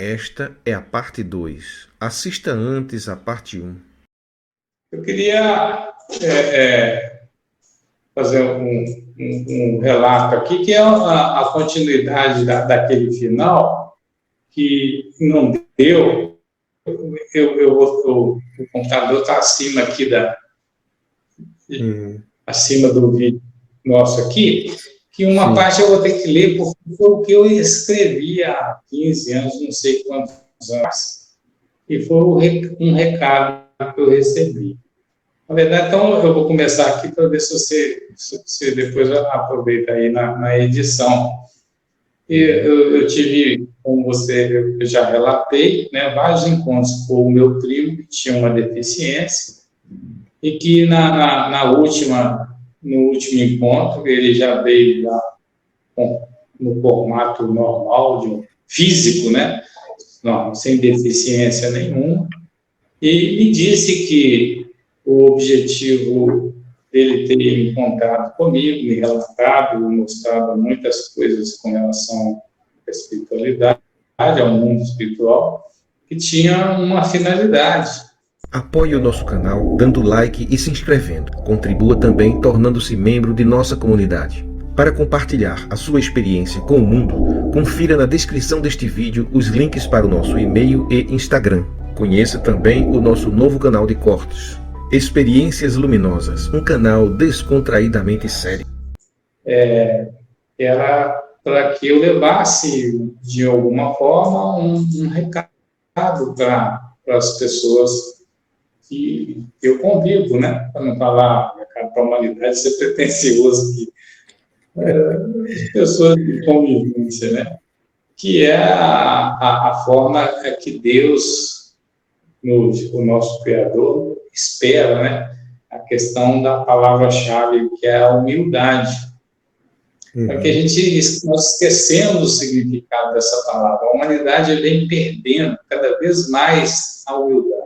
Esta é a parte 2. Assista antes a parte 1. Eu queria fazer um relato aqui, que é a continuidade daquele final, que não deu. O computador está acima aqui acima do vídeo nosso aqui, que uma parte eu vou ter que ler, porque foi o que eu escrevi há 15 anos, não sei quantos anos, e foi um recado que eu recebi. Na verdade, então, eu vou começar aqui para ver se você depois aproveita aí na edição. Eu tive, como eu já relatei, né, vários encontros com o meu primo, que tinha uma deficiência, e que no último encontro, ele já veio no formato normal, de um físico, né, não, sem deficiência nenhuma, e me disse que o objetivo dele ter encontrado comigo, me relatado, mostrado muitas coisas com relação à espiritualidade, ao mundo espiritual, que tinha uma finalidade. Apoie o nosso canal dando like e se inscrevendo. Contribua também tornando-se membro de nossa comunidade. Para compartilhar a sua experiência com o mundo, confira na descrição deste vídeo os links para o nosso e-mail e Instagram. Conheça também o nosso novo canal de cortes, Experiências Luminosas, um canal descontraidamente sério. Era para que eu levasse, de alguma forma, um recado para as pessoas que eu convivo, né? Para não falar recado para a humanidade, ser pretencioso, as pessoas de convivência, né? Que é a forma que Deus, o nosso Criador, espera, né? A questão da palavra-chave, que é a humildade. Porque nós esquecemos o significado dessa palavra. A humanidade vem perdendo cada vez mais a humildade,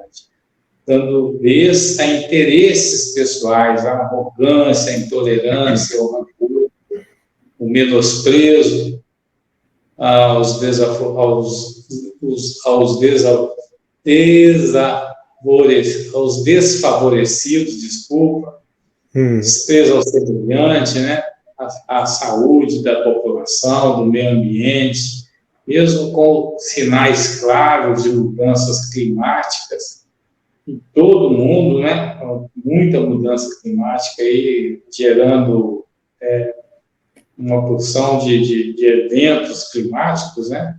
dando vez a interesses pessoais, a arrogância, a intolerância, o rancor, o menosprezo, aos desfavorecidos, desculpa, desprezo ao semelhante, né? A saúde da população, do meio ambiente, mesmo com sinais claros de mudanças climáticas em todo o mundo, né? Muita mudança climática aí, gerando uma porção de eventos climáticos, né?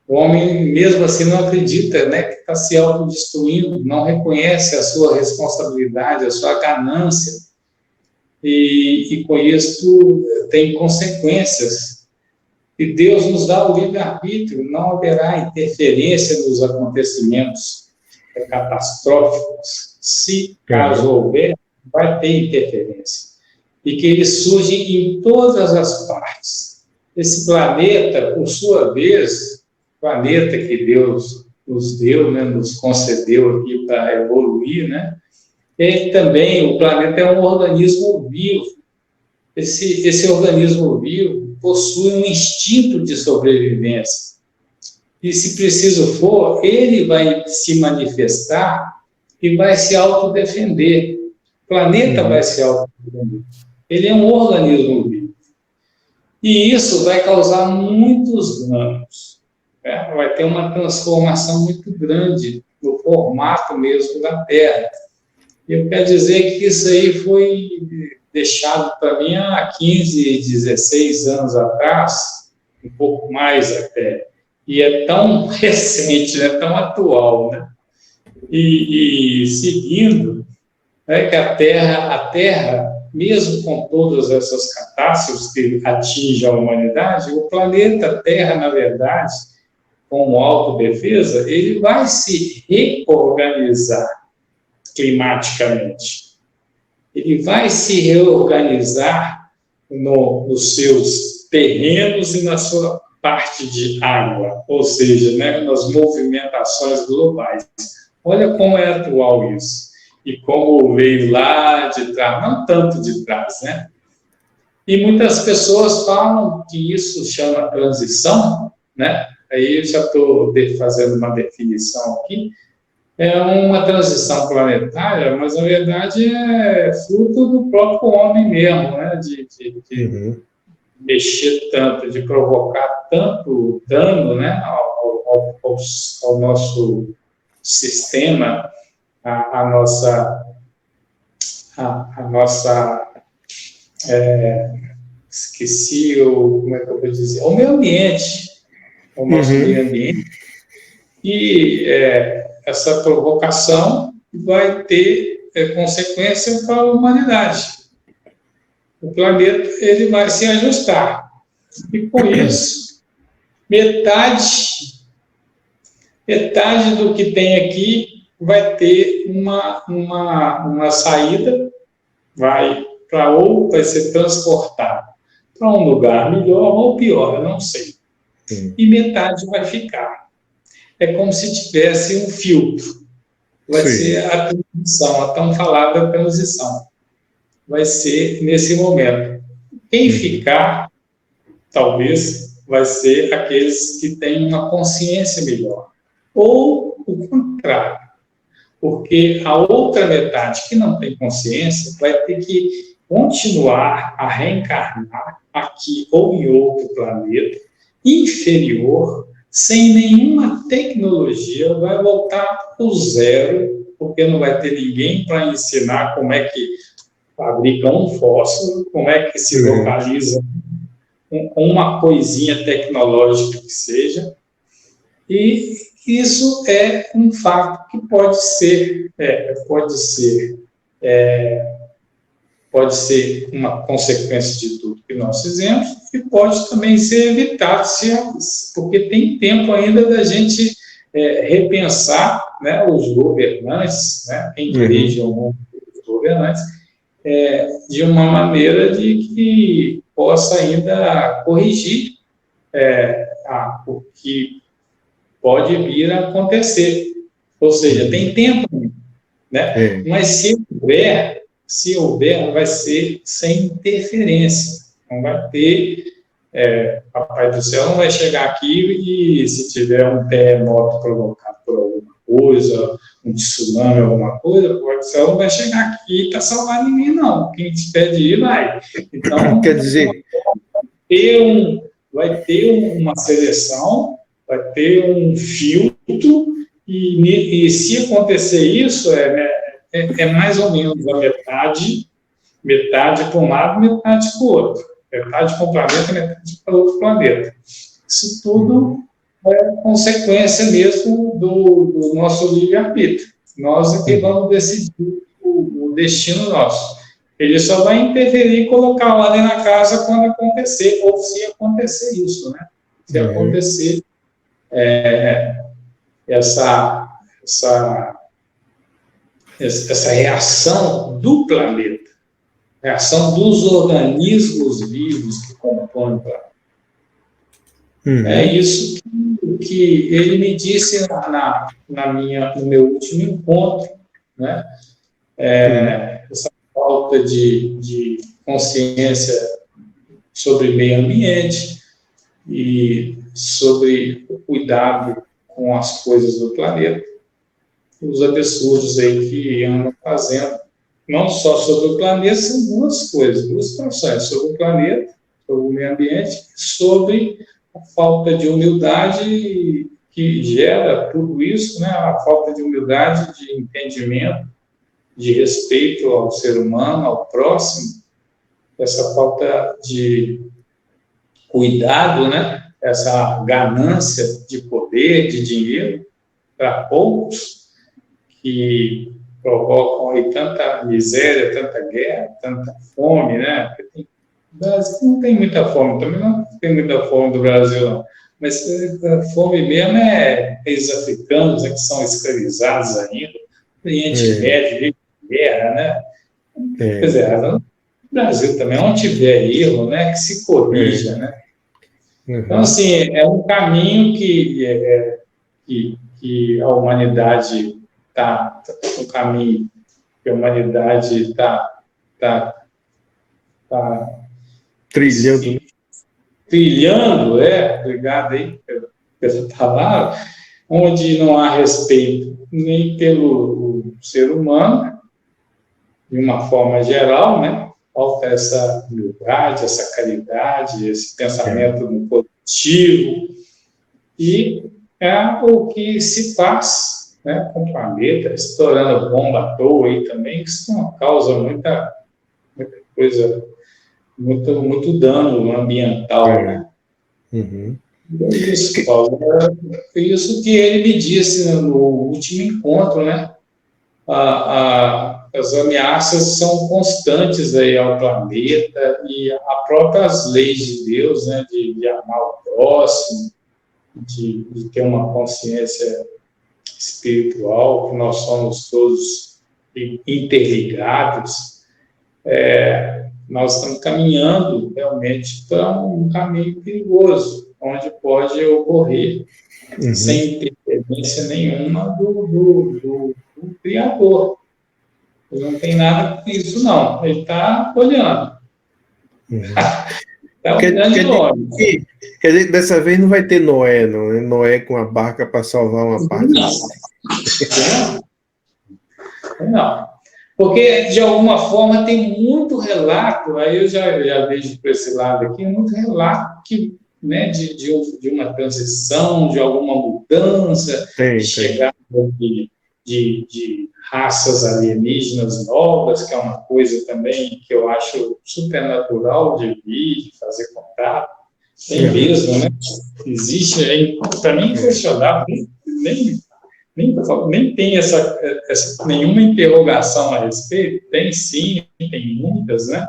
O homem, mesmo assim, não acredita, né, que está se autodestruindo, não reconhece a sua responsabilidade, a sua ganância, e com isso tem consequências. E Deus nos dá o livre-arbítrio, não haverá interferência nos acontecimentos catastróficos. Se caso houver, vai ter interferência. E que ele surge em todas as partes. Esse planeta, por sua vez, planeta que Deus nos deu, né, nos concedeu aqui para evoluir, né? Ele também, o planeta é um organismo vivo. Esse organismo vivo possui um instinto de sobrevivência. E, se preciso for, ele vai se manifestar e vai se autodefender. O planeta vai se autodefender. Ele é um organismo vivo. E isso vai causar muitos danos. Né? Vai ter uma transformação muito grande no formato mesmo da Terra. Eu quero dizer que isso aí foi deixado para mim há 15, 16 anos atrás, um pouco mais até. E é tão recente, né, tão atual, né? E seguindo, né, que a Terra, mesmo com todas essas catástrofes que atingem a humanidade, o planeta Terra, na verdade, com autodefesa, ele vai se reorganizar climaticamente. Ele vai se reorganizar nos seus terrenos e na sua parte de água, ou seja, né, nas movimentações globais. Olha como é atual isso. E como veio lá de trás, não tanto de trás, né? E muitas pessoas falam que isso chama transição, né? aí eu já estou fazendo uma definição aqui, é uma transição planetária, mas na verdade é fruto do próprio homem mesmo, né? De mexer tanto, de provocar tanto dano, né? Ao nosso sistema, a nossa esqueci como é que eu vou dizer, o meio ambiente, o nosso meio ambiente, e essa provocação vai ter consequência para a humanidade. O planeta ele vai se ajustar. E com isso, metade do que tem aqui vai ter uma saída, vai ser transportado para um lugar melhor ou pior, eu não sei. E metade vai ficar. É como se tivesse um filtro. Vai ser a transição, a tão falada transição. Vai ser nesse momento. Quem ficar, talvez, vai ser aqueles que têm uma consciência melhor. Ou o contrário. Porque a outra metade que não tem consciência vai ter que continuar a reencarnar aqui ou em outro planeta inferior, sem nenhuma tecnologia, vai voltar para o zero, porque não vai ter ninguém para ensinar como é que fabrica um fósforo, como é que se localiza uma coisinha tecnológica que seja, e isso é um fato que pode ser uma consequência de tudo que nós fizemos e pode também ser evitado, porque tem tempo ainda da gente repensar, né, os governantes, né, quem dirige o mundo, os governantes, de uma maneira de que possa ainda corrigir o que pode vir a acontecer. Ou seja, tem tempo, né? Mas se houver, vai ser sem interferência. Não vai ter, Papai do Céu não vai chegar aqui e se tiver um terremoto provocado por alguma coisa, um tsunami, alguma coisa, o Papai do Céu não vai chegar aqui para salvar ninguém, não. Quem tiver de ir, vai. Então, quer dizer, vai ter uma seleção, vai ter um filtro, e se acontecer isso, mais ou menos a metade para um lado, metade para o outro. Metade para um planeta, metade para outro planeta. Isso tudo é consequência mesmo do nosso livre-arbítrio. Nós é que vamos decidir o destino nosso. Ele só vai interferir e colocar ordem na casa quando acontecer, ou se acontecer isso, né? Se acontecer essa reação do planeta, reação dos organismos vivos que compõem o planeta. É isso que ele me disse no meu último encontro, né? Essa falta de consciência sobre meio ambiente e sobre o cuidado com as coisas do planeta, os absurdos aí que andam fazendo, não só sobre o planeta, são duas coisas, duas situações, sobre o planeta, sobre o meio ambiente, sobre a falta de humildade que gera tudo isso, né? A falta de humildade, de entendimento, de respeito ao ser humano, ao próximo, essa falta de cuidado, né? Essa ganância de poder, de dinheiro, para poucos, que provocam aí tanta miséria, tanta guerra, tanta fome, né? O Brasil não tem muita fome, também não tem muita fome do Brasil, não. Mas a fome mesmo é países africanos, né, que são escravizados ainda, Oriente Médio, guerra, né? Quer dizer, no Brasil também, onde tiver erro, né, que se corrija, né? Então, assim, é um caminho que a humanidade está, um caminho que a humanidade está trilhando. Trilhando, obrigado aí pela palavra, onde não há respeito nem pelo ser humano, de uma forma geral, né? Falta essa humildade, essa caridade, esse pensamento no positivo, e é o que se faz, né, com o planeta, estourando bomba à toa aí também, isso causa muita coisa, muito dano ambiental, né? É isso, Paulo. É isso que ele me disse no último encontro, né? As ameaças são constantes aí ao planeta e as próprias leis de Deus, né? De amar o próximo, de ter uma consciência espiritual, que nós somos todos interligados. Nós estamos caminhando realmente para um caminho perigoso, onde pode ocorrer sem interferência nenhuma do Criador. Ele não tem nada com isso, não. Ele está olhando. Está olhando de longe. Quer dizer que dessa vez não vai ter Noé, não, né? Noé com a barca para salvar uma parte. Não. Porque, de alguma forma, tem muito relato, aí eu já vejo por esse lado aqui, muito relato que, né, de uma transição, de alguma mudança, de chegada de raças alienígenas novas, que é uma coisa também que eu acho super natural de vir, de fazer contato. Tem mesmo, né? Existe, para mim, inquestionável, nem tem nenhuma interrogação a respeito. Tem sim, tem muitas, né?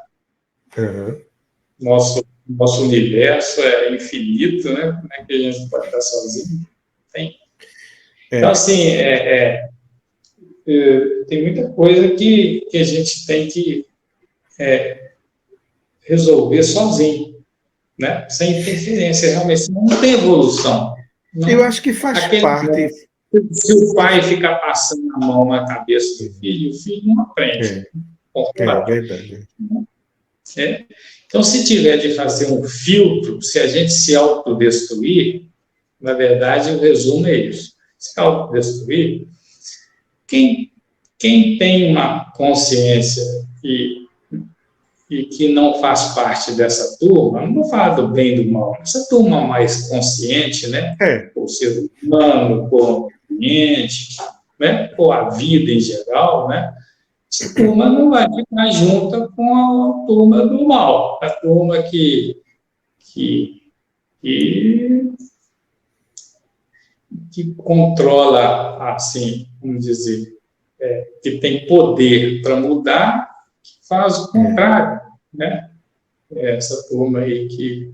Nosso universo é infinito, né? Como é que a gente pode estar sozinho? Tem. Então, assim, tem muita coisa que a gente tem que resolver sozinho, né? Sem interferência, realmente. Não tem evolução. Eu acho que faz parte. Se o pai ficar passando a mão na cabeça do filho, o filho não aprende. É verdade. Então, se tiver de fazer um filtro, se a gente se autodestruir, na verdade, o resumo é isso. Se autodestruir, quem tem uma consciência e que não faz parte dessa turma, não vou falar do bem e do mal, essa turma mais consciente, né? O ser humano, o ambiente, né? Ou a vida em geral, né? Essa turma não vai ficar junta com a turma do mal, a turma que controla, assim, vamos dizer, que tem poder para mudar, faz o contrário, né? Essa turma aí que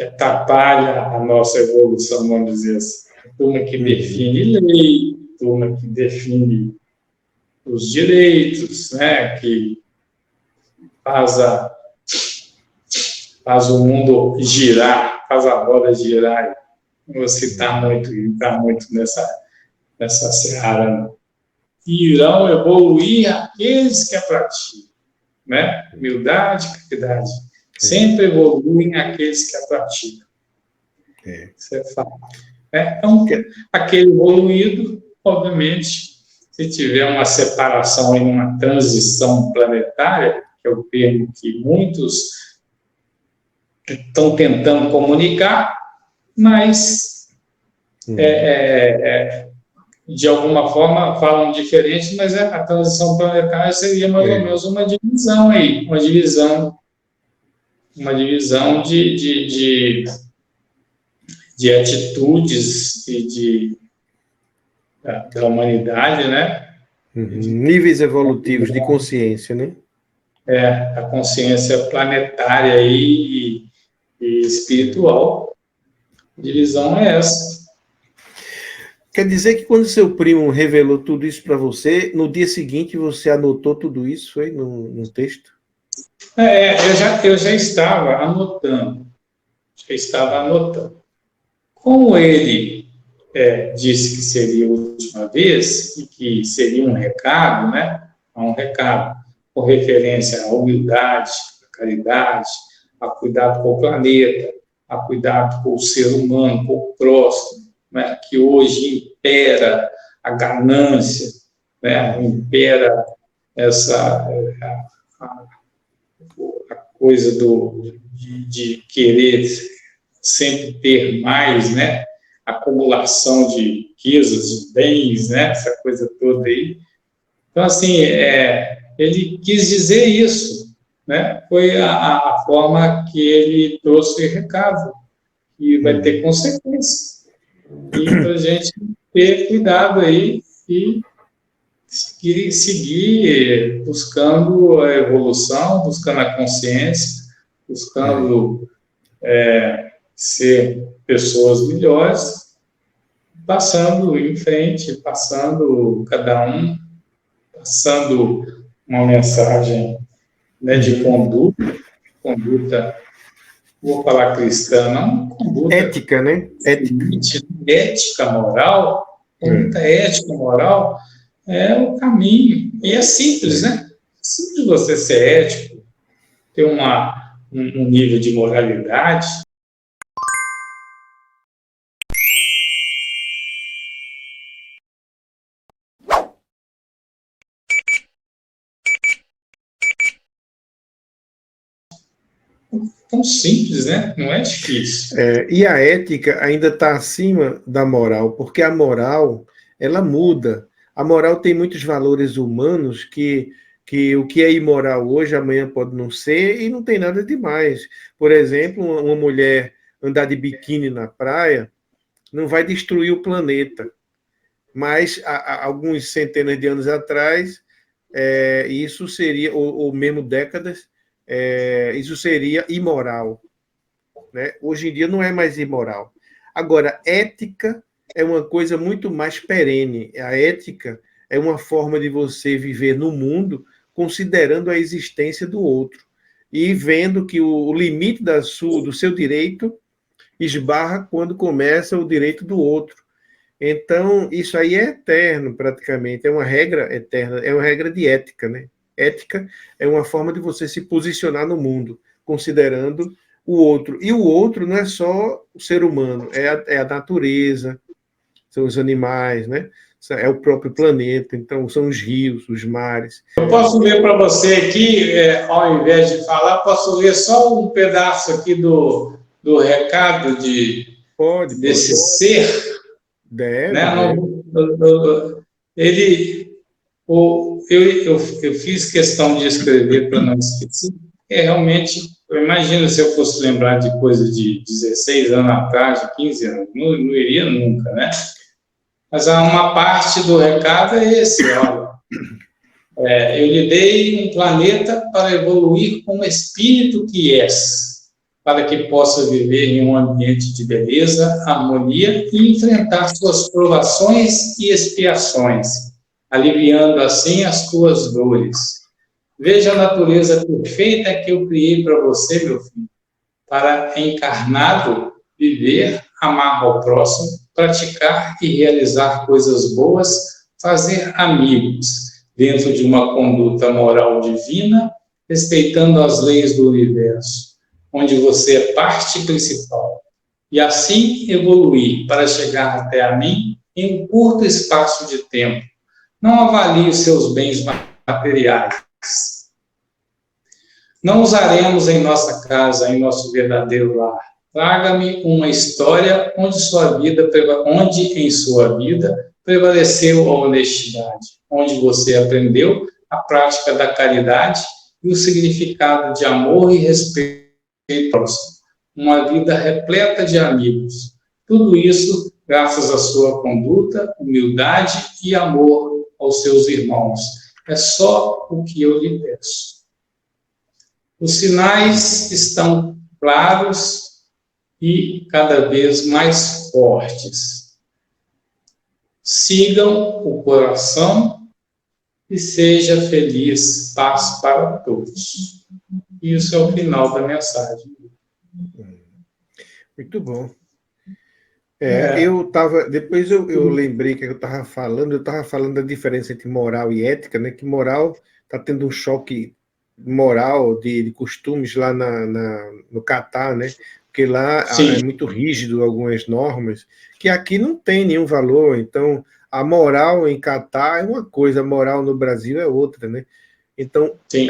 atrapalha a nossa evolução, vamos dizer assim. A turma que define lei, a turma que define os direitos, né? Que faz o mundo girar, faz a roda girar. Você está muito nessa seara, né? Irão evoluir aqueles que a praticam, né? Humildade, caridade. Sempre evoluem aqueles que a praticam. Isso é fato. Então, aquele evoluído, obviamente, se tiver uma separação e uma transição planetária, que é o termo que muitos estão tentando comunicar, mas de alguma forma falam diferente, mas a transição planetária seria mais ou menos uma divisão aí, uma divisão de atitudes e da humanidade, né? Níveis evolutivos de consciência, né? A consciência planetária aí e espiritual. A divisão é essa. Quer dizer que quando seu primo revelou tudo isso para você, no dia seguinte você anotou tudo isso, foi no texto? Eu já estava anotando. Como ele disse que seria a última vez e que seria um recado, né? Um recado com referência à humildade, à caridade, a cuidado com o planeta, a cuidado com o ser humano, com o próximo, né? Que hoje impera a ganância, né? Impera essa a coisa de querer sempre ter mais, né? Acumulação de riquezas, de bens, né? Essa coisa toda aí. Então, assim, ele quis dizer isso, né? Foi a forma que ele trouxe o recado, que vai ter consequências. E para a gente ter cuidado aí e seguir buscando a evolução, buscando a consciência, buscando ser pessoas melhores, passando em frente, passando cada um, passando uma mensagem, né, de conduta, vou falar cristã, não, conduta. Ética, né? Ética moral, conduta ética moral é o caminho. E é simples, né? Simples você ser ético, ter um nível de moralidade. Tão simples, né? Não é difícil. E a ética ainda está acima da moral, porque a moral, ela muda. A moral tem muitos valores humanos que o que é imoral hoje, amanhã pode não ser, e não tem nada demais. Por exemplo, uma mulher andar de biquíni na praia não vai destruir o planeta. Mas, há alguns centenas de anos atrás, isso seria, ou mesmo décadas, isso seria imoral. Né? Hoje em dia não é mais imoral. Agora, ética é uma coisa muito mais perene. A ética é uma forma de você viver no mundo considerando a existência do outro e vendo que o limite do seu direito esbarra quando começa o direito do outro. Então, isso aí é eterno, praticamente. É uma regra eterna, é uma regra de ética, né? Ética é uma forma de você se posicionar no mundo, considerando o outro. E o outro não é só o ser humano, é a natureza, são os animais, né? É o próprio planeta, então são os rios, os mares. Eu posso ler para você aqui, ao invés de falar, posso ler só um pedaço aqui do recado desse ser. Deve, né? Eu fiz questão de escrever para não esquecer. Realmente, eu imagino se eu fosse lembrar de coisa de 16 anos atrás, de 15 anos, não iria nunca, né? Mas uma parte do recado é esse, olha. Eu lhe dei um planeta para evoluir como espírito que és, para que possa viver em um ambiente de beleza, harmonia e enfrentar suas provações e expiações, aliviando assim as tuas dores. Veja a natureza perfeita que eu criei para você, meu filho, para encarnado, viver, amar ao próximo, praticar e realizar coisas boas, fazer amigos, dentro de uma conduta moral divina, respeitando as leis do universo, onde você é parte principal, e assim evoluir para chegar até a mim em um curto espaço de tempo. Não avalie os seus bens materiais. Não usaremos em nossa casa, em nosso verdadeiro lar. Traga-me uma história onde em sua vida prevaleceu a honestidade, onde você aprendeu a prática da caridade e o significado de amor e respeito ao próximo. Uma vida repleta de amigos. Tudo isso graças à sua conduta, humildade e amor aos seus irmãos. É só o que eu lhe peço. Os sinais estão claros e cada vez mais fortes. Sigam o coração e seja feliz, paz para todos. Isso é o final da mensagem. Muito bom. Depois eu lembrei que eu estava falando da diferença entre moral e ética, né? Que moral está tendo um choque moral, de costumes lá no Catar, né? Porque lá Sim. é muito rígido algumas normas, que aqui não tem nenhum valor. Então, a moral em Catar é uma coisa, a moral no Brasil é outra, né? Então, Sim.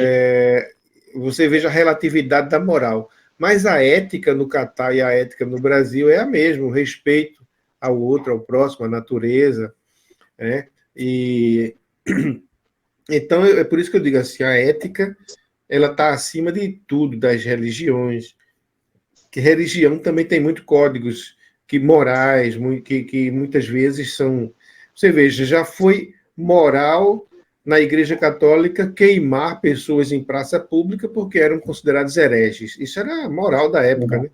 você veja a relatividade da moral. Mas a ética no Catar e a ética no Brasil é a mesma, o respeito ao outro, ao próximo, à natureza, né? E então é por isso que eu digo assim, a ética ela está acima de tudo, das religiões. Que religião também tem muitos códigos que morais, que muitas vezes são. Você veja, já foi moral na Igreja Católica queimar pessoas em praça pública porque eram considerados hereges. Isso era a moral da época, né?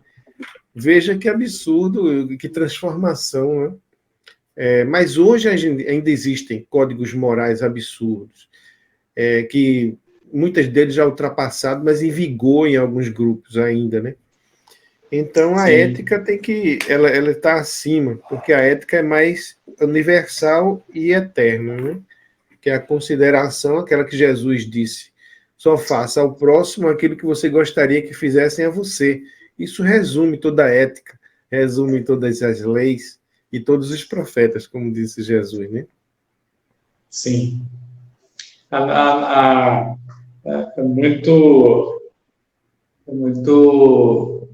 Veja que absurdo, que transformação, né? Mas hoje ainda existem códigos morais absurdos, que muitos deles já ultrapassados, mas em vigor em alguns grupos ainda, né? Então a Sim. ética ela está acima, porque a ética é mais universal e eterna, né? Que é a consideração, aquela que Jesus disse: só faça ao próximo aquilo que você gostaria que fizessem a você. Isso resume toda a ética, resume todas as leis e todos os profetas, como disse Jesus, né? Sim. É muito, muito.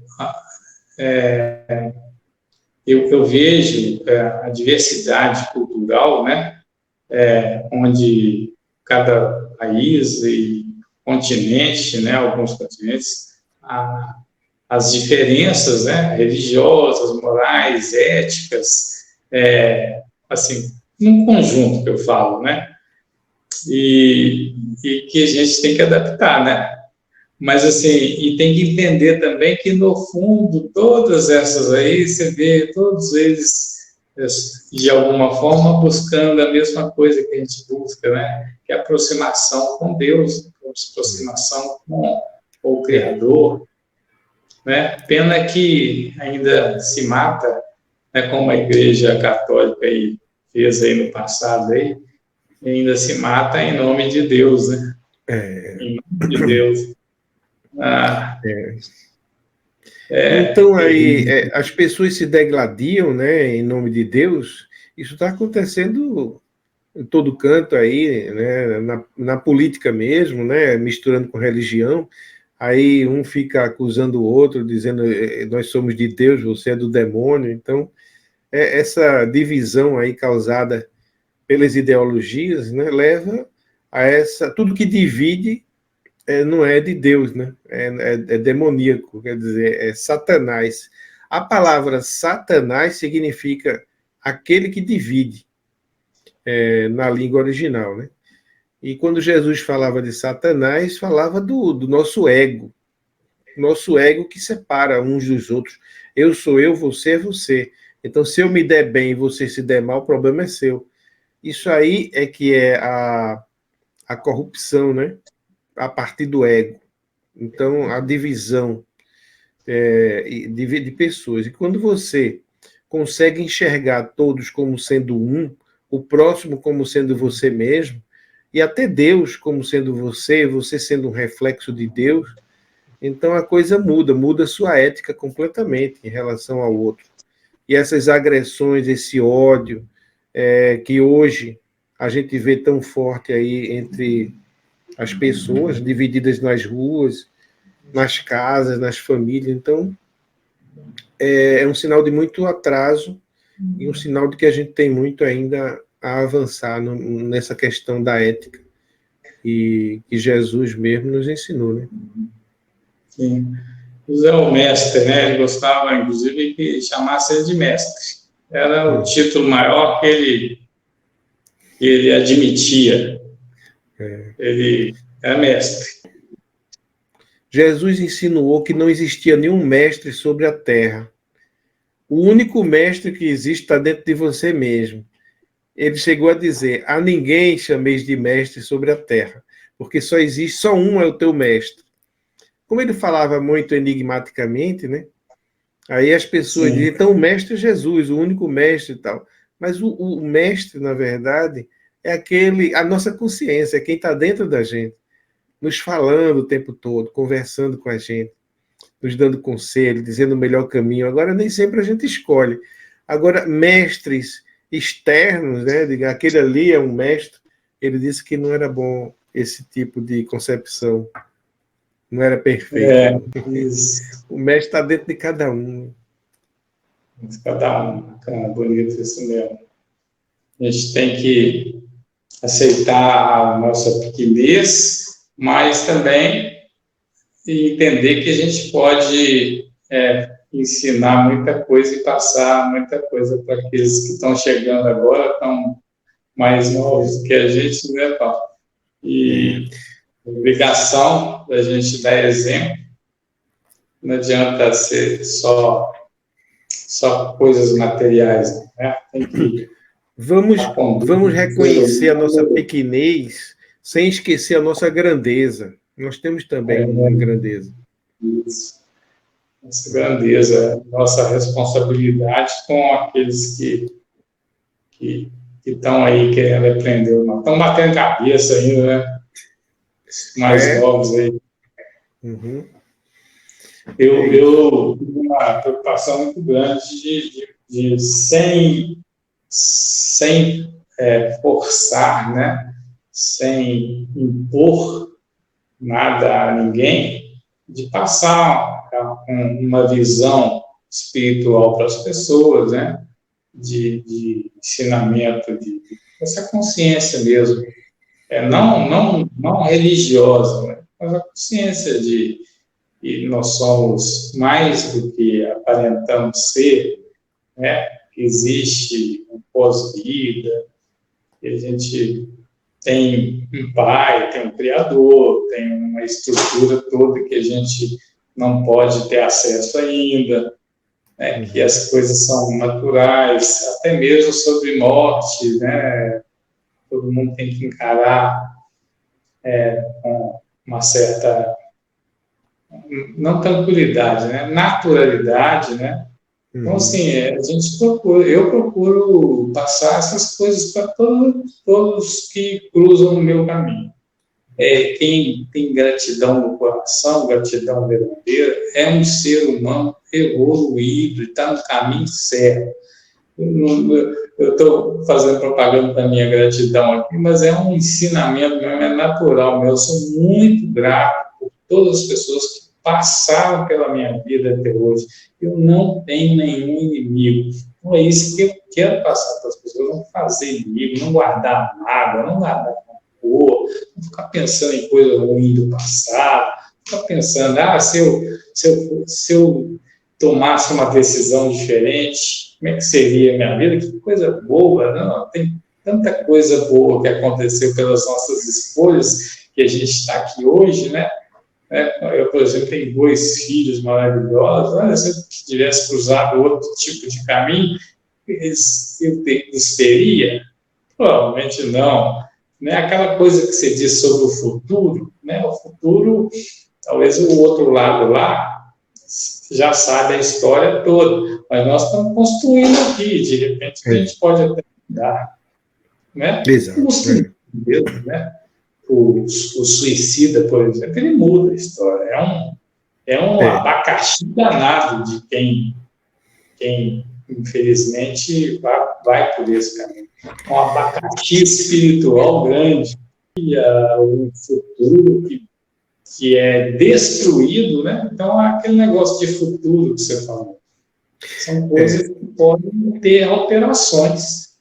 Eu vejo a diversidade cultural, né? Onde cada país e continente, né? Alguns continentes, as diferenças, né? Religiosas, morais, éticas, assim, num conjunto que eu falo, né? E que a gente tem que adaptar, né? Mas, assim, e tem que entender também que, no fundo, todas essas aí, você vê todos eles, de alguma forma, buscando a mesma coisa que a gente busca, né? Que é a aproximação com Deus, a aproximação com o Criador, né? Pena que ainda se mata, né, como a Igreja Católica aí fez aí no passado, aí, ainda se mata em nome de Deus, né? Em nome de Deus. Então aí Terrível. as pessoas se degladiam, né, em nome de Deus. Isso está acontecendo em todo canto aí, né, na política mesmo, né, misturando com religião. Aí um fica acusando o outro, dizendo nós somos de Deus, você é do demônio. Então essa divisão aí causada pelas ideologias, né, leva a essa tudo que divide não é de Deus, né? É demoníaco, quer dizer, é Satanás. A palavra Satanás significa aquele que divide, na língua original, né? E quando Jesus falava de Satanás, falava do nosso ego que separa uns dos outros. Eu sou eu, você é você. Então, se eu me der bem e você se der mal, o problema é seu. Isso aí é que é a corrupção, né? A partir do ego. Então, a divisão de pessoas. E quando você consegue enxergar todos como sendo um, o próximo como sendo você mesmo, e até Deus como sendo você, você sendo um reflexo de Deus, então a coisa muda a sua ética completamente em relação ao outro. E essas agressões, esse ódio, que hoje a gente vê tão forte aí entre as pessoas, divididas nas ruas, nas casas, nas famílias. Então, é um sinal de muito atraso e um sinal de que a gente tem muito ainda a avançar nessa questão da ética e que Jesus mesmo nos ensinou, né? Sim. José é o mestre, né? Ele gostava, inclusive, que chamasse ele de mestre. Era o título maior que ele admitia. Ele é mestre. Jesus insinuou que não existia nenhum mestre sobre a terra. O único mestre que existe está dentro de você mesmo. Ele chegou a dizer: a ninguém chameis de mestre sobre a terra, porque só um é o teu mestre. Como ele falava muito enigmaticamente, né? Aí as pessoas Sim. diziam: então o mestre é Jesus, o único mestre e tal. Mas o mestre, na verdade, é a nossa consciência, é quem está dentro da gente. nos falando o tempo todo, conversando com a gente, nos dando conselho, dizendo o melhor caminho. Agora, nem sempre a gente escolhe. Agora, mestres externos, né? Aquele ali é um mestre, ele disse que não era bom esse tipo de concepção, não era perfeito. É, isso. O mestre está dentro de cada um. Cada um, cara, bonito isso mesmo. A gente tem que aceitar a nossa pequenez, mas também entender que a gente pode ensinar muita coisa e passar muita coisa para aqueles que estão chegando agora, estão mais novos do que a gente, né, Paulo? E obrigação da gente dar exemplo, não adianta ser só coisas materiais, né? Tem que Vamos reconhecer a nossa pequenez sem esquecer a nossa grandeza. Nós temos também uma grandeza. Isso. Essa grandeza, nossa responsabilidade com aqueles que estão aí querendo aprender. Estão batendo cabeça ainda, né? Mais novos aí. Uhum. Eu tenho uma preocupação muito grande de sem forçar, né? Sem impor nada a ninguém, de passar uma visão espiritual para as pessoas, né? De ensinamento, essa consciência mesmo, não religiosa, né? Mas a consciência de que nós somos mais do que aparentamos ser, né? Que existe um pós-vida, que a gente tem um pai, tem um criador, tem uma estrutura toda que a gente não pode ter acesso ainda, né? Que as coisas são naturais, até mesmo sobre morte, né? Todo mundo tem que encarar com uma certa, não tranquilidade, né? Naturalidade, né? Então, assim, eu procuro passar essas coisas para todos que cruzam o meu caminho. Quem tem gratidão no coração, gratidão verdadeira, é um ser humano evoluído, está no caminho certo. Eu estou fazendo propaganda da minha gratidão aqui, mas é um ensinamento mesmo, é natural meu. Eu sou muito grato por todas as pessoas que passaram pela minha vida até hoje. Eu não tenho nenhum inimigo. Então é isso que eu quero passar para as pessoas, não fazer inimigo, não guardar mágoa, não guardar rancor, não ficar pensando em coisa ruim do passado, ficar pensando, se eu tomasse uma decisão diferente, como é que seria a minha vida? Que coisa boa, não? Tem tanta coisa boa que aconteceu pelas nossas escolhas que a gente está aqui hoje, né? Eu, por exemplo, tenho 2 filhos maravilhosos. Olha, se eu tivesse cruzado outro tipo de caminho, eu teria? Provavelmente não. Né? Aquela coisa que você diz sobre o futuro, né? O futuro, talvez o outro lado lá já sabe a história toda, mas nós estamos construindo aqui, de repente a gente pode até mudar. Né? Exato. Mesmo, né? O suicida, por exemplo, ele muda a história. É um abacaxi danado de quem infelizmente, vai por esse caminho. Um abacaxi espiritual grande, um futuro que é destruído, né? Então, aquele negócio de futuro que você falou, são coisas que podem ter alterações,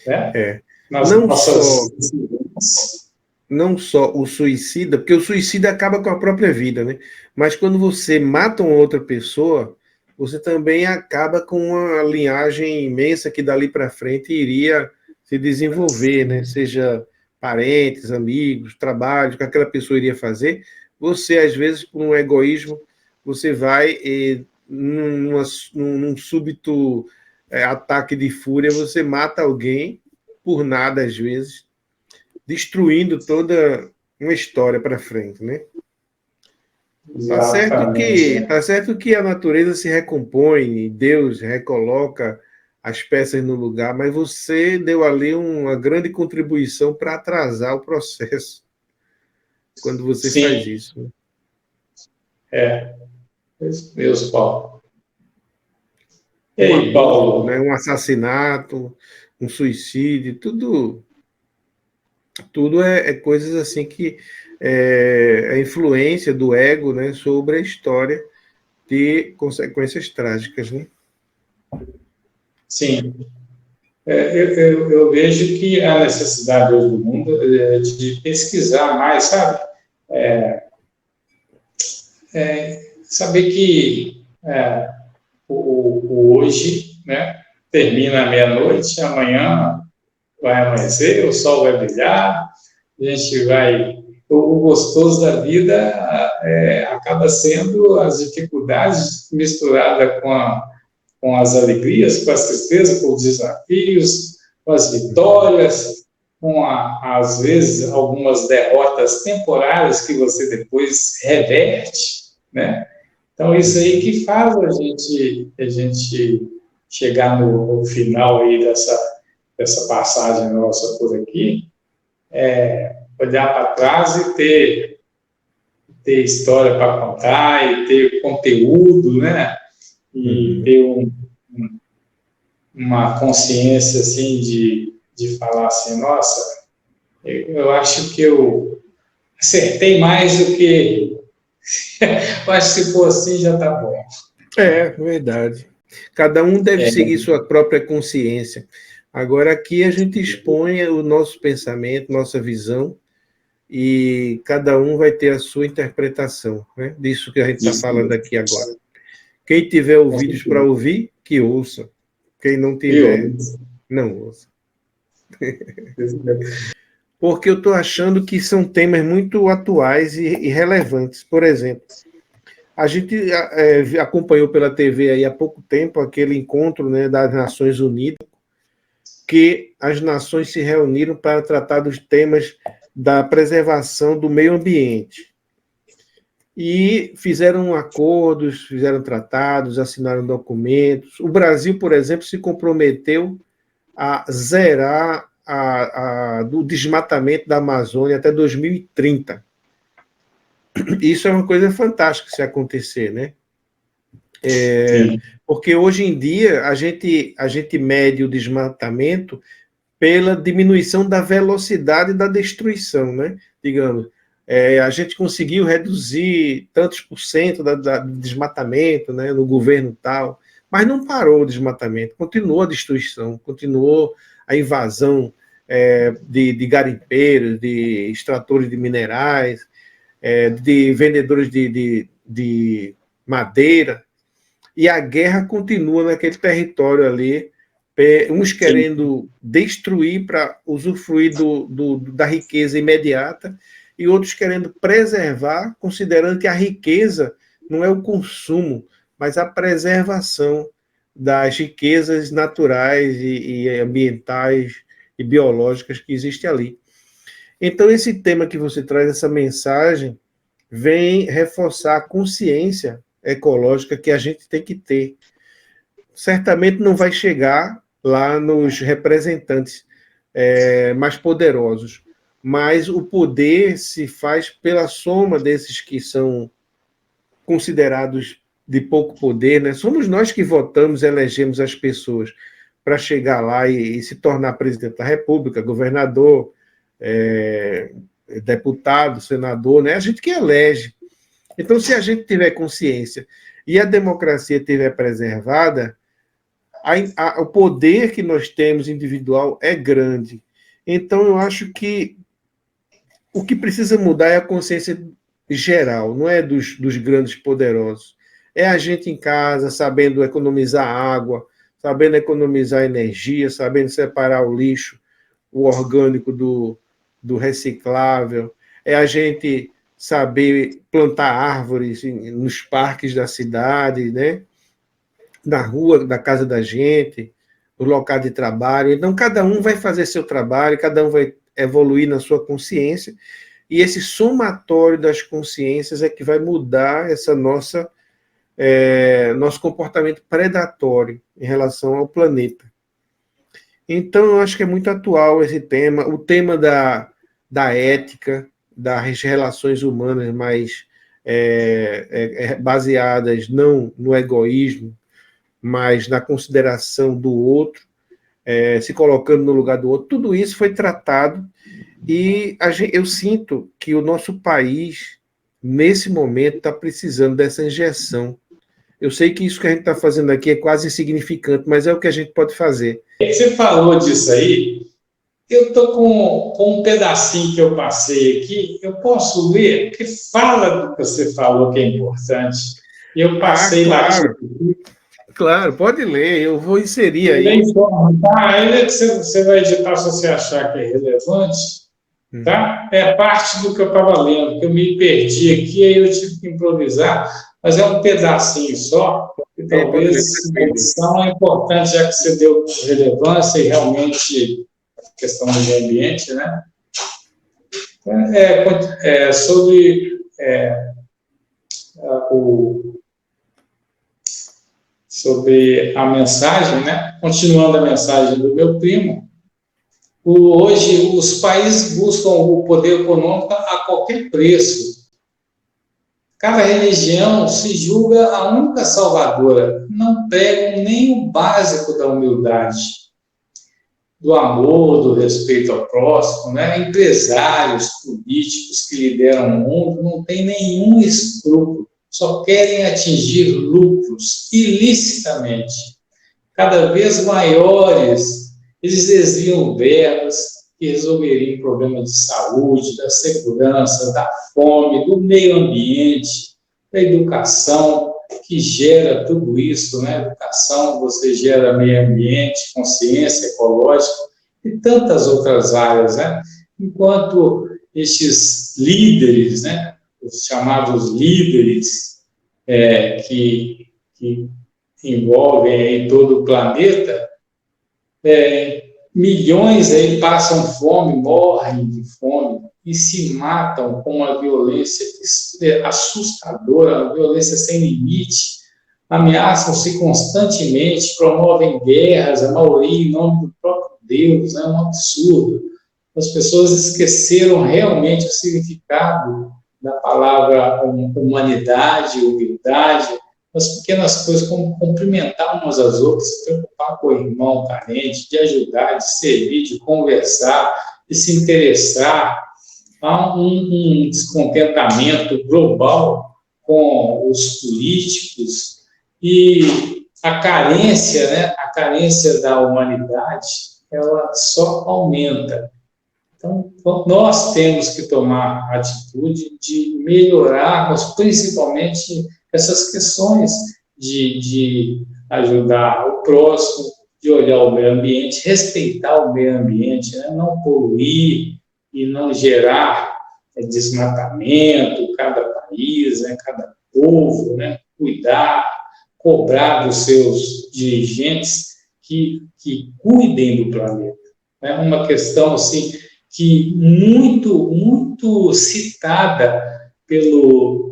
né? Nas nossas decisões. Não só o suicida, porque o suicida acaba com a própria vida, né? Mas quando você mata uma outra pessoa, você também acaba com uma linhagem imensa que dali para frente iria se desenvolver, né? Seja parentes, amigos, trabalho que aquela pessoa iria fazer. Você, às vezes, por um egoísmo, você vai num súbito ataque de fúria, você mata alguém por nada, às vezes, destruindo toda uma história para frente, né? Tá certo que a natureza se recompõe, Deus recoloca as peças no lugar, mas você deu ali uma grande contribuição para atrasar o processo. quando você Sim. faz isso. Né? É, Deus, Paulo. E Um aí, abuso, Paulo? né? Um assassinato, um suicídio, tudo é coisas assim que a influência do ego, né, sobre a história de consequências trágicas, né? Sim. Eu vejo que a necessidade hoje do mundo é de pesquisar mais, sabe? Saber que o hoje, né, termina à meia-noite, amanhã vai amanhecer, o sol vai brilhar, a gente vai. O gostoso da vida acaba sendo as dificuldades misturadas com as alegrias, com as tristezas, com os desafios, com as vitórias, às vezes, algumas derrotas temporárias que você depois reverte, né? Então, isso aí que faz a gente chegar no final aí dessa passagem nossa por aqui, olhar para trás e ter história para contar e ter conteúdo, né? E ter uma consciência assim de falar assim, nossa, eu acho que eu acertei mais do que eu acho que se for assim já está bom. É, verdade. Cada um deve seguir sua própria consciência. Agora, aqui a gente expõe o nosso pensamento, nossa visão, e cada um vai ter a sua interpretação, né, disso que a gente está falando aqui agora. Quem tiver ouvidos para ouvir, que ouça. Quem não tiver, não ouça. Porque eu estou achando que são temas muito atuais e relevantes. Por exemplo, a gente acompanhou pela TV aí há pouco tempo aquele encontro, né, das Nações Unidas, que as nações se reuniram para tratar dos temas da preservação do meio ambiente. E fizeram acordos, fizeram tratados, assinaram documentos. O Brasil, por exemplo, se comprometeu a zerar do desmatamento da Amazônia até 2030. Isso é uma coisa fantástica se acontecer, né? Porque hoje em dia a gente mede o desmatamento pela diminuição da velocidade da destruição, né? Digamos, a gente conseguiu reduzir tantos por cento do desmatamento, né, no governo tal, mas não parou o desmatamento, continuou a destruição, continuou a invasão de garimpeiros, de extratores de minerais, de vendedores de madeira, e a guerra continua naquele território ali, uns querendo destruir para usufruir da riqueza imediata, e outros querendo preservar, considerando que a riqueza não é o consumo, mas a preservação das riquezas naturais e ambientais e biológicas que existem ali. Então, esse tema que você traz, essa mensagem, vem reforçar a consciência ecológica que a gente tem que ter. Certamente não vai chegar lá nos representantes mais poderosos, mas o poder se faz pela soma desses que são considerados de pouco poder, né? Somos nós que votamos, elegemos as pessoas para chegar lá e se tornar presidente da República, governador, deputado, senador, né? A gente que elege. Então, se a gente tiver consciência e a democracia estiver preservada, o poder que nós temos individual é grande. Então, eu acho que o que precisa mudar é a consciência geral, não é dos grandes poderosos. É a gente em casa, sabendo economizar água, sabendo economizar energia, sabendo separar o lixo, o orgânico do reciclável. É a gente saber plantar árvores nos parques da cidade, né? Na rua, da casa da gente, no local de trabalho. Então, cada um vai fazer seu trabalho, cada um vai evoluir na sua consciência, e esse somatório das consciências é que vai mudar nosso comportamento predatório em relação ao planeta. Então, eu acho que é muito atual esse tema, o tema da ética, das relações humanas mais baseadas não no egoísmo, mas na consideração do outro, se colocando no lugar do outro, tudo isso foi tratado e eu sinto que o nosso país, nesse momento, está precisando dessa injeção. Eu sei que isso que a gente está fazendo aqui é quase insignificante, mas é o que a gente pode fazer. Você falou disso aí, eu estou com um pedacinho que eu passei aqui, eu posso ler, porque fala do que você falou que é importante. Eu passei lá. Claro, pode ler, eu vou inserir aí. Ainda que você vai editar se você achar que é relevante, tá? É parte do que eu estava lendo, que eu me perdi aqui, aí eu tive que improvisar, mas é um pedacinho só, e talvez a edição é importante, já que você deu relevância e realmente a questão do meio ambiente, né? Sobre a mensagem, né? Continuando a mensagem do meu primo, hoje os países buscam o poder econômico a qualquer preço. Cada religião se julga a única salvadora, não pregam nem o básico da humildade, do amor, do respeito ao próximo, né? Empresários, políticos que lideram o mundo não têm nenhum escrúpulo, só querem atingir lucros ilicitamente, cada vez maiores. Eles desviam verbas que resolveriam problemas de saúde, da segurança, da fome, do meio ambiente, da educação, que gera tudo isso, né? Educação, você gera meio ambiente, consciência ecológica e tantas outras áreas, né? Enquanto estes líderes, né? Os chamados líderes que envolvem aí todo o planeta, milhões aí passam fome, morrem de fome e se matam com uma violência assustadora, uma violência sem limite, ameaçam-se constantemente, promovem guerras, a maioria em nome do próprio Deus, é um absurdo. As pessoas esqueceram realmente o significado da palavra humanidade, humildade, as pequenas coisas como cumprimentar umas às outras, se preocupar com o irmão carente, de ajudar, de servir, de conversar, de se interessar. Há um descontentamento global com os políticos e a carência, né, a carência da humanidade, ela só aumenta. Então, nós temos que tomar a atitude de melhorarmos, principalmente essas questões de ajudar o próximo, de olhar o meio ambiente, respeitar o meio ambiente, né? Não poluir e não gerar desmatamento, cada país, né? Cada povo, né? Cuidar, cobrar dos seus dirigentes que cuidem do planeta. É uma questão assim, que muito citada pelo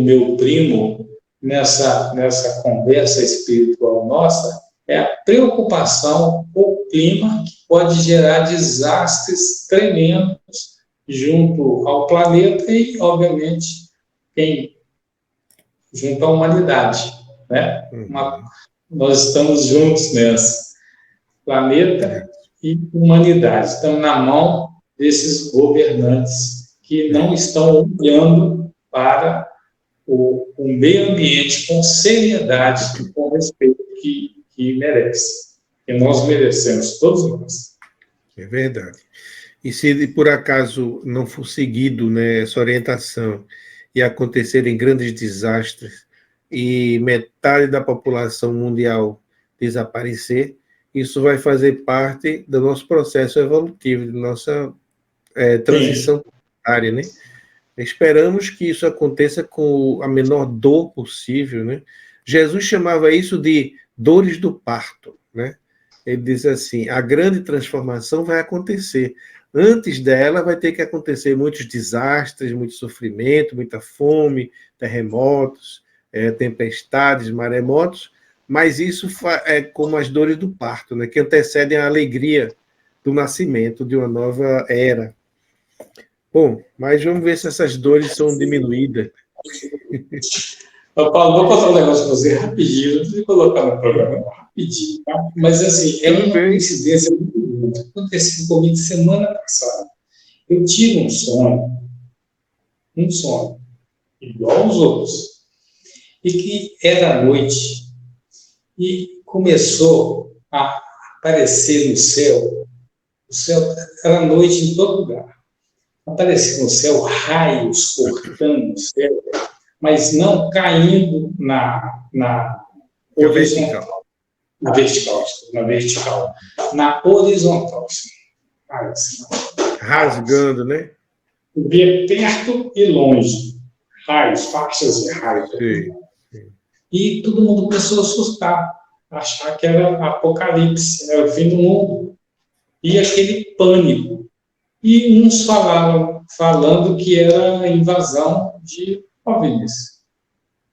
meu primo nessa conversa espiritual nossa, é a preocupação com o clima, que pode gerar desastres tremendos junto ao planeta e, obviamente, junto à humanidade, né? Nós estamos juntos nessa. Planeta e humanidade. Estamos na mão desses governantes que não estão olhando para o meio ambiente com seriedade e com respeito que merece. Que nós merecemos, todos nós. É verdade. E se por acaso não for seguido, né, essa orientação e acontecerem grandes desastres e metade da população mundial desaparecer, isso vai fazer parte do nosso processo evolutivo, da nossa transição planetária, né? Esperamos que isso aconteça com a menor dor possível, né? Jesus chamava isso de dores do parto, né? Ele diz assim, a grande transformação vai acontecer. Antes dela vai ter que acontecer muitos desastres, muito sofrimento, muita fome, terremotos, tempestades, maremotos, mas isso é como as dores do parto, né, que antecedem a alegria do nascimento de uma nova era. Bom, mas vamos ver se essas dores são diminuídas. Paulo, vou contar um negócio para você rapidinho, antes de colocar no programa, rapidinho, tá? Mas, assim, é uma coincidência muito grande. Aconteceu comigo semana passada. Eu tive um sonho, igual aos outros, e que era à noite, e começou a aparecer no céu, o céu era noite em todo lugar, aparecia no céu raios cortando o céu, mas não caindo na horizontal, na vertical, na horizontal. Rasgando, né? Via perto e longe, raios, faixas de raios. Sim. E todo mundo começou a assustar, achar que era apocalipse, era o fim do mundo. E aquele pânico. E uns falando que era invasão de OVNIs.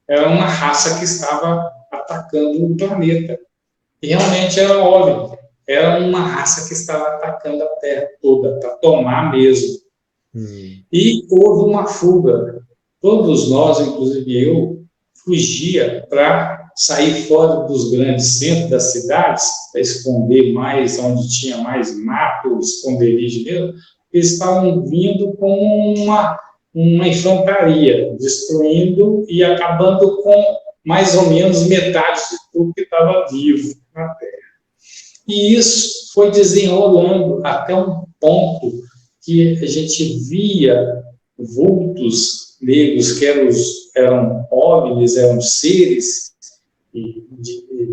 Era uma raça que estava atacando o planeta. E realmente era OVNI. Era uma raça que estava atacando a Terra toda, para tomar mesmo. E houve uma fuga. Todos nós, inclusive eu, fugia para sair fora dos grandes centros das cidades, para esconder mais, onde tinha mais mato, esconderijo mesmo. Eles estavam vindo com uma infantaria, destruindo e acabando com mais ou menos metade de tudo que estava vivo na Terra. E isso foi desenrolando até um ponto que a gente via vultos negros, que eram OVNIs, eram seres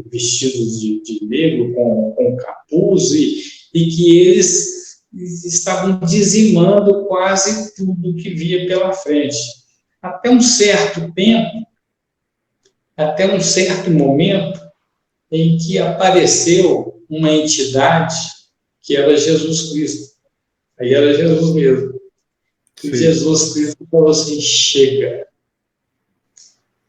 vestidos de negro, com capuz, e que eles estavam dizimando quase tudo que via pela frente. Até um certo tempo, até um certo momento, em que apareceu uma entidade que era Jesus Cristo. Aí era Jesus mesmo. E Jesus Cristo falou assim, chega.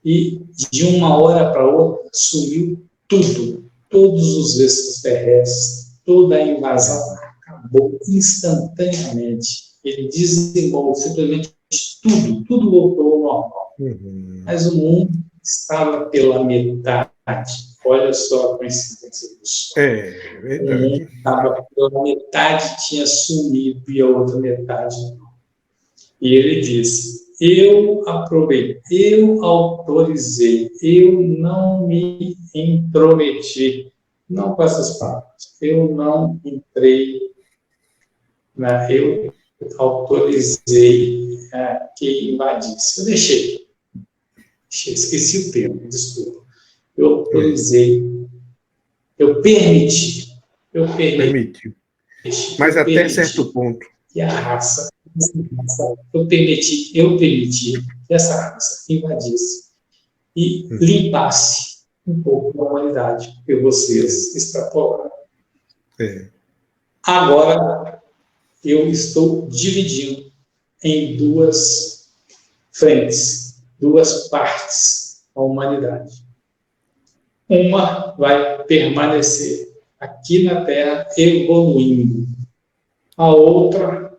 E de uma hora para outra sumiu tudo, todos os extraterrestres, toda a invasão acabou instantaneamente. Ele dizimou simplesmente tudo voltou ao normal. Mas o mundo estava pela metade. Olha só a coincidência do sonho. É verdade. O mundo estava pela metade, tinha sumido, e a outra metade não. E ele disse, eu aprovei, eu autorizei, eu não me intrometi. Não com essas palavras. Eu não entrei, eu autorizei que invadisse. Eu deixei. Esqueci o termo, desculpa. Eu autorizei. Eu permiti. Permitiu. Mas até certo ponto. E a raça, eu permiti que essa raça invadisse e limpasse um pouco da humanidade, porque vocês extrapolaram. Agora, eu estou dividindo em duas frentes, duas partes a humanidade. Uma vai permanecer aqui na Terra evoluindo. A outra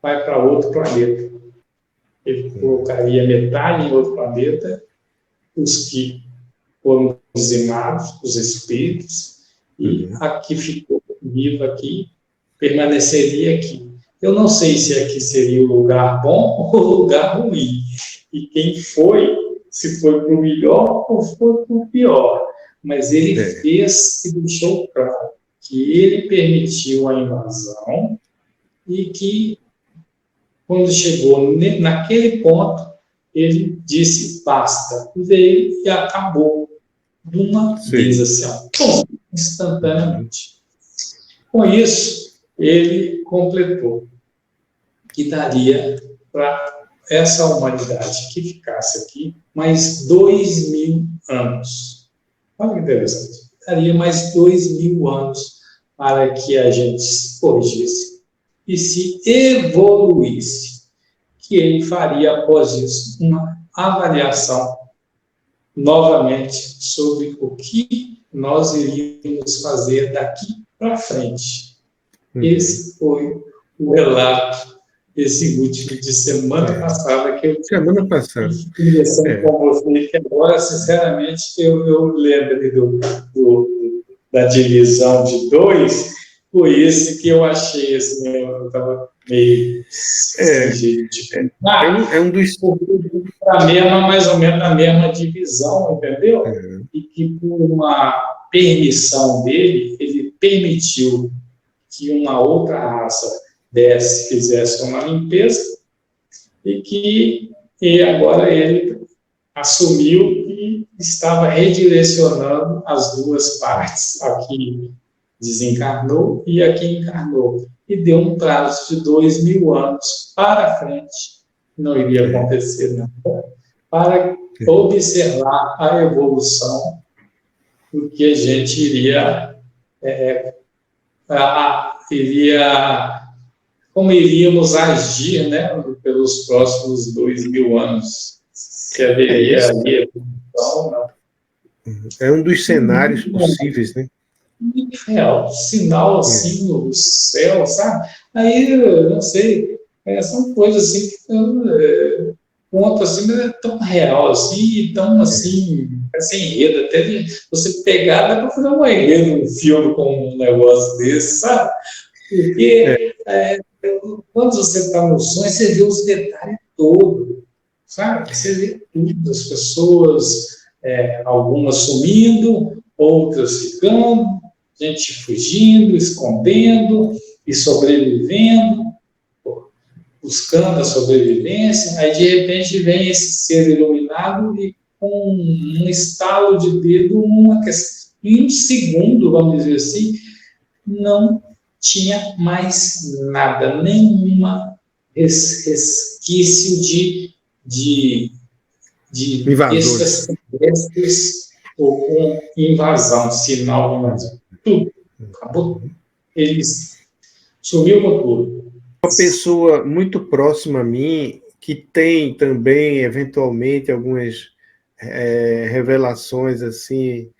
vai para outro planeta. Ele colocaria metade em outro planeta, os que foram dizimados, os espíritos, e a que ficou viva aqui, permaneceria aqui. Eu não sei se aqui seria o lugar bom ou o lugar ruim. E quem foi, se foi para o melhor ou foi para o pior. Mas ele fez e deixou claro que ele permitiu a invasão e que, quando chegou naquele ponto, ele disse, basta. Veio e acabou de uma vez, assim, instantaneamente. Com isso, ele completou que daria para essa humanidade que ficasse aqui mais 2.000 anos. Olha que interessante. Daria mais 2.000 anos para que a gente se corrigisse e se evoluísse. Que ele faria, após isso, uma avaliação novamente sobre o que nós iríamos fazer daqui para frente. Esse foi o relato esse último de semana passada, que eu Semana passada. conversando com você, que agora, sinceramente, eu lembro ali da divisão de 2, foi esse que eu achei, assim, eu estava meio sem jeito de pensar. É um dos... Mais ou menos na mesma divisão, entendeu? E que por uma permissão dele, ele permitiu que uma outra raça fizesse uma limpeza e agora ele assumiu e estava redirecionando as duas partes, a que desencarnou e a que encarnou, e deu um prazo de 2.000 anos para frente, não iria acontecer nada, para observar a evolução do que a gente como iríamos agir, né, pelos próximos 2.000 anos, se haveria evolução, não. É um dos cenários possíveis, né? Sinal assim no céu, sabe? Aí, não sei, são coisas assim que conto assim, mas é tão real assim, tão assim, sem enredo, até de você pegar, dá para fazer um enredo, um filme com um negócio desse, sabe? Porque quando você está no sonho, você vê os detalhes todos, sabe? Você vê tudo, as pessoas, algumas sumindo, outras ficando, gente fugindo, escondendo e sobrevivendo, buscando a sobrevivência. Aí, de repente, vem esse ser iluminado e, com um estalo de dedo, em um segundo, vamos dizer assim, não tinha mais nada, nenhuma resquício de extraterrestres ou com invasão, sinal de invasão. Tudo. Acabou. Eles sumiu com tudo. Uma pessoa muito próxima a mim, que tem também, eventualmente, algumas revelações, assim,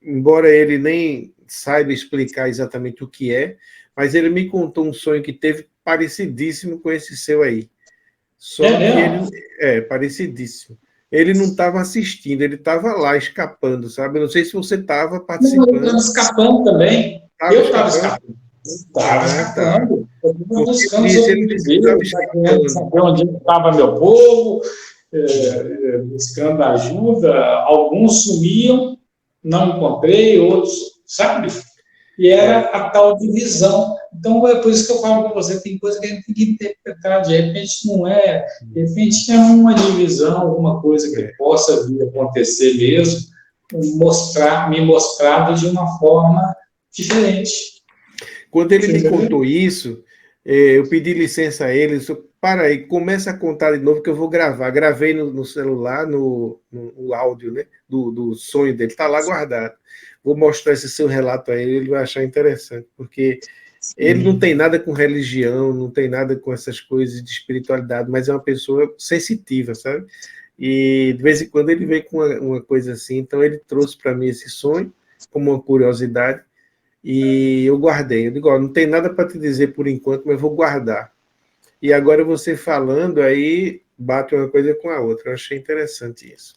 embora ele nem saiba explicar exatamente o que mas ele me contou um sonho que teve parecidíssimo com esse seu aí. Só que ele... parecidíssimo. Ele não estava assistindo, ele estava lá escapando, sabe? Eu não sei se você estava participando. Não, eu estava escapando também. Eu estava escapando. Estava escapando. Eu estava buscando sobreviver, saber onde estava meu povo, buscando ajuda. Alguns sumiam, não encontrei, outros, sabe? E era a tal divisão. Então, é por isso que eu falo com você, tem coisa que a gente tem que interpretar, de repente não é, de repente é uma divisão, alguma coisa que possa vir a acontecer mesmo, me mostrado de uma forma diferente. Quando ele me contou isso, eu pedi licença a ele, para aí, começa a contar de novo que eu vou gravar. Gravei no celular, no áudio, né, do sonho dele, está lá guardado. Vou mostrar esse seu relato a ele vai achar interessante, porque ele não tem nada com religião, não tem nada com essas coisas de espiritualidade, mas é uma pessoa sensitiva, sabe? E de vez em quando ele vem com uma coisa assim, então ele trouxe para mim esse sonho, como uma curiosidade, e eu guardei. Eu digo, não tem nada para te dizer por enquanto, mas vou guardar. E agora você falando, aí bate uma coisa com a outra. Eu achei interessante isso.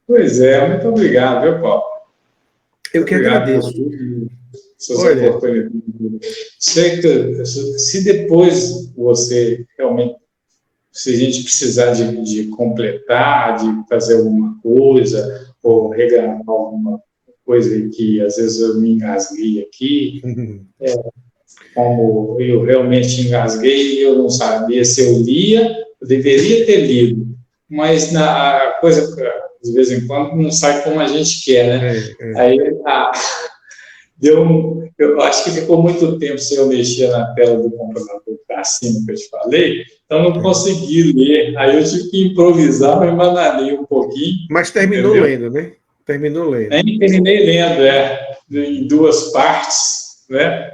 Pois é, muito obrigado, viu, Paulo? Eu que agradeço. Olha, se depois você realmente, se a gente precisar de completar, de fazer alguma coisa, ou regravar alguma coisa que às vezes eu me engasguei aqui, como eu realmente engasguei, eu não sabia se eu lia, eu deveria ter lido, mas a coisa, de vez em quando, não sai como a gente quer, né? Aí, eu acho que ficou muito tempo sem eu mexer na tela do computador para cima, que eu te falei, então não consegui ler, aí eu tive que improvisar, mas bananei um pouquinho. Mas terminou lendo, né? Terminou lendo. Terminei lendo, em 2 partes, né?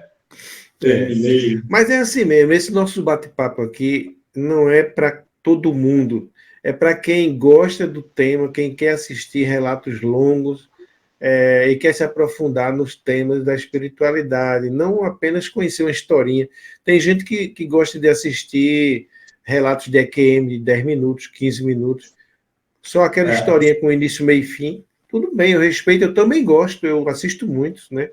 Terminei. Mas é assim mesmo, esse nosso bate-papo aqui não é para todo mundo, é para quem gosta do tema, quem quer assistir relatos longos, e quer se aprofundar nos temas da espiritualidade, não apenas conhecer uma historinha. Tem gente que gosta de assistir relatos de EQM de 10 minutos, 15 minutos, só aquela historinha com início, meio e fim. Tudo bem, eu respeito, eu também gosto, eu assisto muitos, né?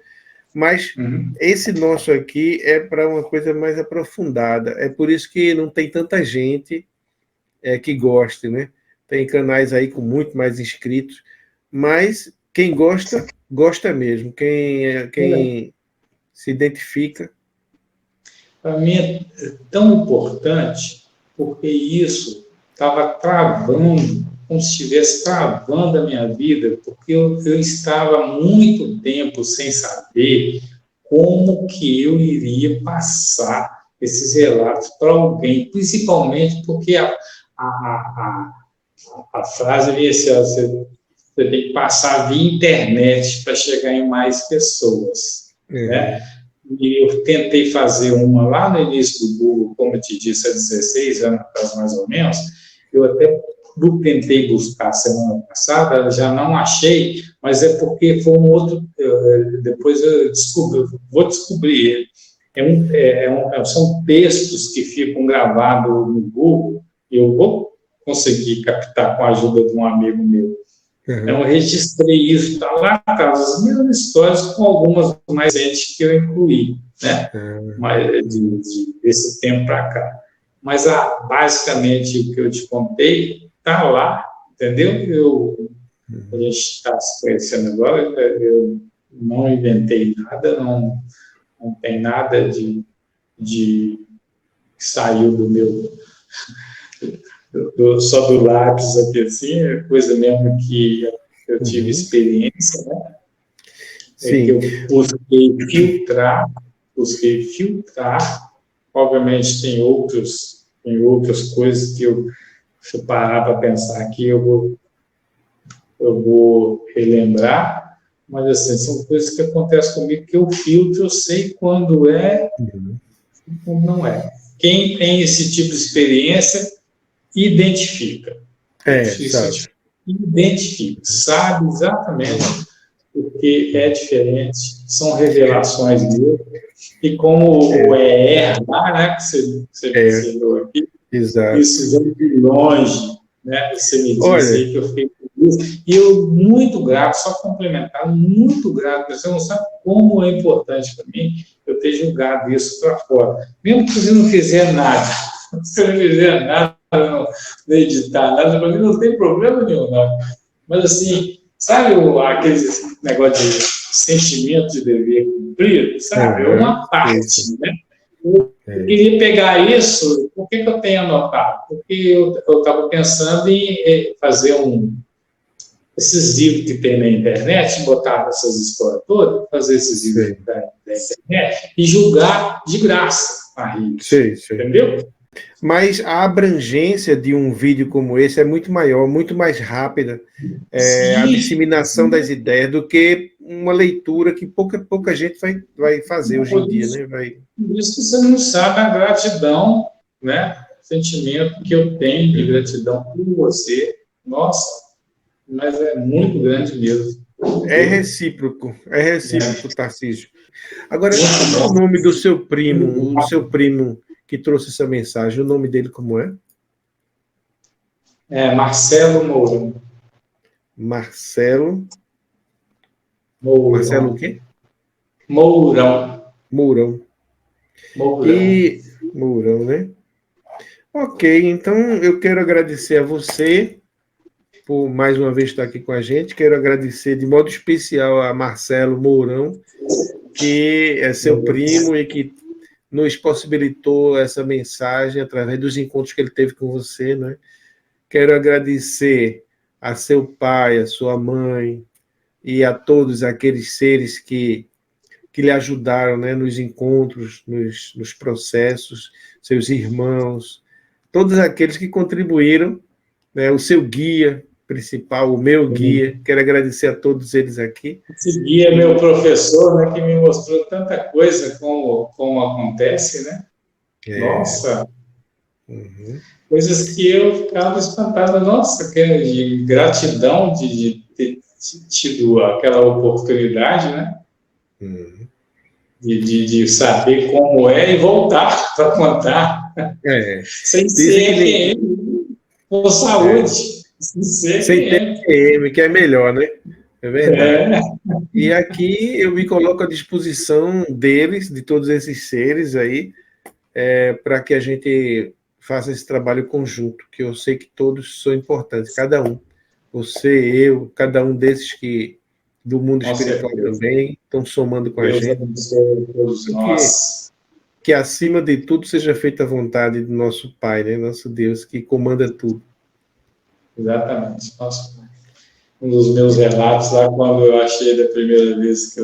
Mas esse nosso aqui é para uma coisa mais aprofundada. É por isso que não tem tanta gente que goste, né? Tem canais aí com muito mais inscritos, mas quem gosta, gosta mesmo. Quem se identifica. Para mim é tão importante, porque isso estava travando, como se estivesse travando a minha vida, porque eu estava há muito tempo sem saber como que eu iria passar esses relatos para alguém, principalmente porque a frase vinha assim, você tem que passar via internet para chegar em mais pessoas, né? E eu tentei fazer uma lá no início do Google, como eu te disse, há 16 anos atrás, mais ou menos. Eu até tentei buscar semana passada, já não achei, mas é porque foi um outro. Depois eu vou descobrir ele. São textos que ficam gravados no Google, e eu vou conseguir captar com a ajuda de um amigo meu. Eu registrei isso, está lá atrás, as mesmas histórias com algumas mais recentes que eu incluí, né? Mas, desse tempo para cá. Mas, basicamente, o que eu te contei está lá, entendeu? A gente está se conhecendo agora, eu não inventei nada, não tem nada que saiu do meu... só do lápis aqui, assim, é coisa mesmo que eu tive experiência, né? Que eu busquei filtrar, obviamente tem outras coisas que se eu parar para pensar aqui, eu vou relembrar, mas assim, são coisas que acontecem comigo que eu filtro, eu sei quando é e quando não é. Quem tem esse tipo de experiência identifica. Sabe exatamente o que é diferente, são revelações dele, e como o ER lá, né, que você mencionou aqui, isso vem de longe, né, você me disse aí que eu fiquei feliz, e eu muito grato, só complementar, muito grato, você não sabe como é importante para mim eu ter julgado isso para fora, mesmo que você não fizer nada, não editar nada, para mim não tem problema nenhum, não. Mas assim, sabe aquele negócio de sentimento de dever cumprido, sabe? É uma parte, né? Eu queria pegar isso, por que eu tenho anotado? Porque eu estava pensando em fazer esses livros que tem na internet, botar essas histórias todas, fazer esses livros da internet e julgar de graça a Rio. Entendeu? Mas a abrangência de um vídeo como esse é muito maior, muito mais rápida, a disseminação das ideias, do que uma leitura que pouca gente vai fazer hoje em dia, né? Por isso que você não sabe a gratidão, né? O sentimento que eu tenho de gratidão por você. Nossa, mas é muito grande mesmo. É recíproco, Tarcísio. Agora, qual é o nome do seu primo, que trouxe essa mensagem? O nome dele como é? Marcelo Mourão. Marcelo o quê? Mourão. E Mourão, né? Ok, então eu quero agradecer a você por mais uma vez estar aqui com a gente. Quero agradecer de modo especial a Marcelo Mourão, que é seu primo e que nos possibilitou essa mensagem através dos encontros que ele teve com você, né? Quero agradecer a seu pai, a sua mãe e a todos aqueles seres que lhe ajudaram, né, nos encontros, nos processos, seus irmãos, todos aqueles que contribuíram, né, o seu guia principal, o meu guia. Quero agradecer a todos eles aqui. Esse guia é meu professor, né, que me mostrou tanta coisa como acontece, né? Nossa! Coisas que eu ficava espantado. Nossa, que de gratidão de tido aquela oportunidade, né? Uhum. De saber como é e voltar para contar, sem ser FM, com saúde, sem ser sem FM. TPM, que é melhor, né? É verdade. E aqui eu me coloco à disposição deles, de todos esses seres aí, para que a gente faça esse trabalho conjunto, que eu sei que todos são importantes, cada um. Você, eu, cada um desses que do mundo Com espiritual certeza. também estão somando com Deus a gente. abençoe todos nós. Que acima de tudo seja feita a vontade do nosso Pai, né? Nosso Deus, que comanda tudo. Exatamente. Nossa, um dos meus relatos lá, quando eu achei da primeira vez que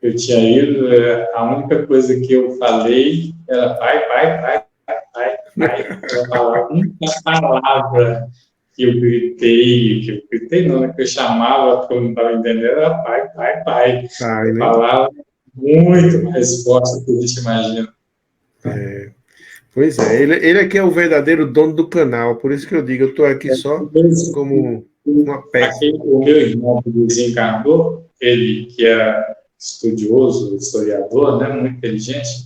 eu tinha ido, a única coisa que eu falei era pai, pai, pai, pai, pai, pai. Eu falava a única palavra que eu gritei não, né? Que eu chamava, porque eu não estava entendendo, era pai, pai, pai. Pai, né? Palavra muito mais forte do que a gente imagina. Pois é, ele aqui é o verdadeiro dono do canal, por isso que eu digo, eu estou aqui só como uma peça. O meu irmão que desencarnou, ele que era estudioso, historiador, né, muito inteligente,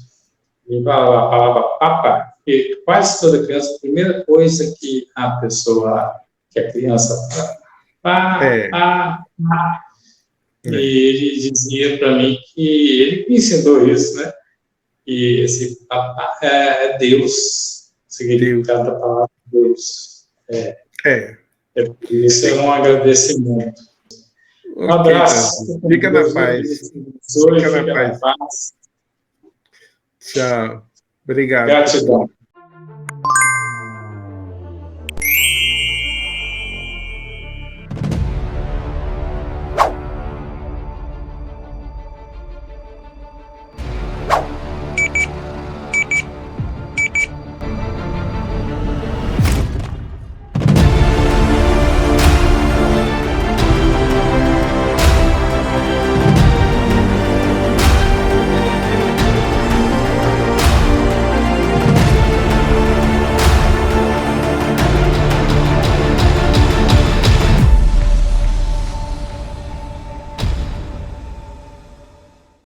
ele falava a palavra papa, porque quase toda criança, a primeira coisa que a pessoa, que a criança fala, pá. E ele dizia para mim que ele me ensinou isso, né? E esse papá é Deus, o significado da palavra Deus. Isso é um agradecimento. Um abraço. Fica na paz. Fica na paz. Tchau. Obrigado. Gratidão.